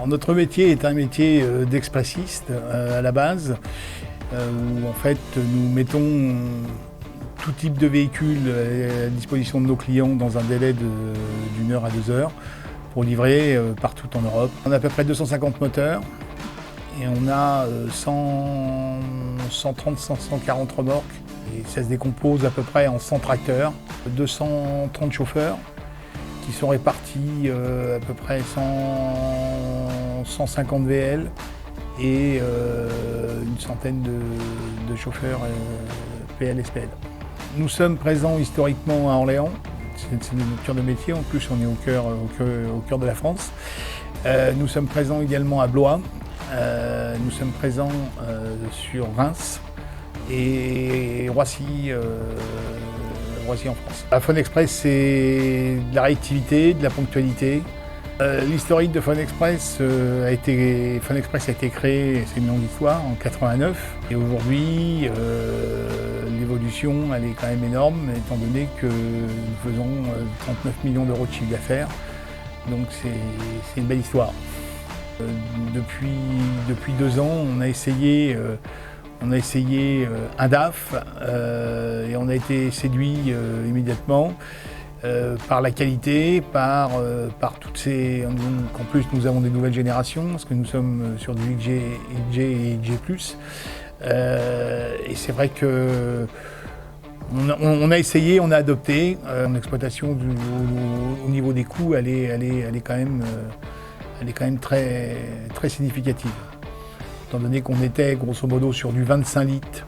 notre métier est un métier d'expressiste à la base, où en fait nous mettons tout type de véhicule à la disposition de nos clients dans un délai d'1 heure à 2 heures pour livrer partout en Europe. On a à peu près 250 moteurs et on a 130-140 remorques et ça se décompose à peu près en 100 tracteurs, 230 chauffeurs qui sont répartis à peu près 150 VL et une centaine de chauffeurs PL, SPL. Nous sommes présents historiquement à Orléans, c'est notre cœur de métier, en plus on est au cœur de la France. Nous sommes présents également à Blois, nous sommes présents sur Reims et Roissy en France. La Phone Express, c'est de la réactivité, de la ponctualité. L'historique de Phone Express a été créé, c'est une longue histoire, en 89. Et aujourd'hui, l'évolution, elle est quand même énorme, étant donné que nous faisons 39 millions d'euros de chiffre d'affaires. Donc c'est une belle histoire. Depuis 2 ans, on a essayé un DAF et on a été séduit immédiatement par la qualité, par toutes ces... En plus, nous avons des nouvelles générations, parce que nous sommes sur du XG et XG+. Et c'est vrai que on a essayé, on a adopté. En exploitation, au niveau des coûts, elle est quand même très, très significative. Étant donné qu'on était grosso modo sur du 25 litres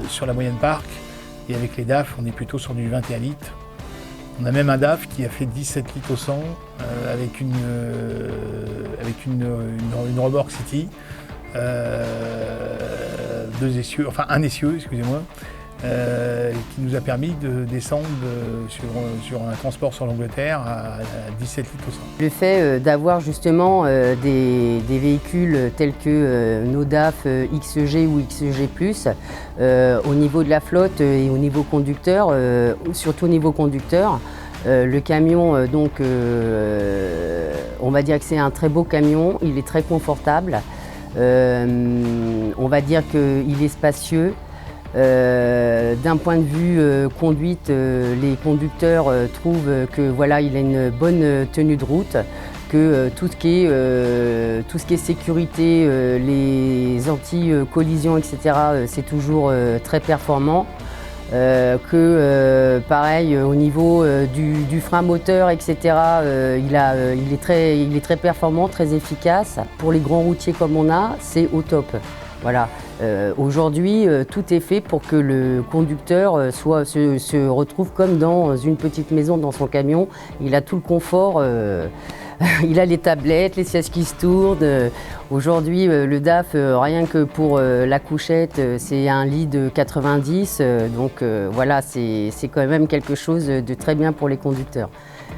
sur la moyenne parc, et avec les DAF, on est plutôt sur du 21 litres. On a même un DAF qui a fait 17 litres au 100 avec une remorque City, un essieu, excusez-moi, qui nous a permis de descendre sur un transport sur l'Angleterre à 17 litres au 100. Le fait d'avoir justement des véhicules tels que nos DAF XG ou XG+, au niveau de la flotte et au niveau conducteur, surtout au niveau conducteur, le camion, donc, on va dire que c'est un très beau camion, il est très confortable, on va dire qu'il est spacieux. D'un point de vue conduite, les conducteurs trouvent que voilà, il a une bonne tenue de route, que tout ce qui est sécurité, les anti-collisions, etc., c'est toujours très performant. Pareil au niveau du frein moteur, etc., il est très performant, très efficace. Pour les grands routiers comme on a, c'est au top. Voilà. Aujourd'hui, tout est fait pour que le conducteur se retrouve comme dans une petite maison dans son camion. Il a tout le confort, il a les tablettes, les sièges qui se tournent. Aujourd'hui, le DAF, rien que pour la couchette, c'est un lit de 90. Donc voilà, c'est quand même quelque chose de très bien pour les conducteurs.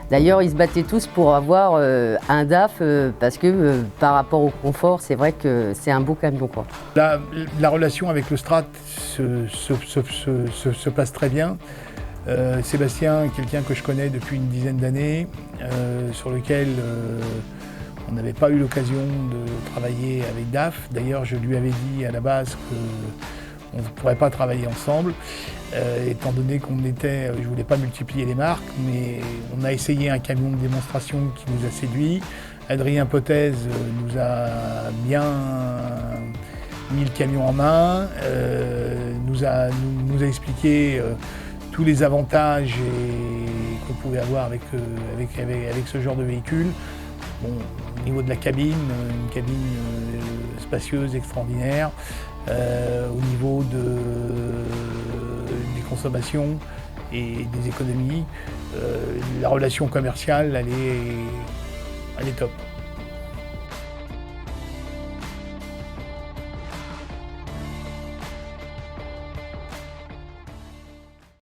D'ailleurs, ils se battaient tous pour avoir un DAF parce que par rapport au confort, c'est vrai que c'est un beau camion, quoi. La relation avec le Strat se passe très bien. Sébastien, quelqu'un que je connais depuis une dizaine d'années, sur lequel on n'avait pas eu l'occasion de travailler avec DAF. D'ailleurs, je lui avais dit à la base qu'on ne pourrait pas travailler ensemble, étant donné je ne voulais pas multiplier les marques, mais on a essayé un camion de démonstration qui nous a séduit. Adrien Potez nous a bien mis le camion en main, nous a expliqué tous les avantages qu'on pouvait avoir avec ce genre de véhicule. Bon, au niveau de la cabine, une cabine spacieuse, extraordinaire. Au niveau des consommations et des économies, la relation commerciale, elle est top.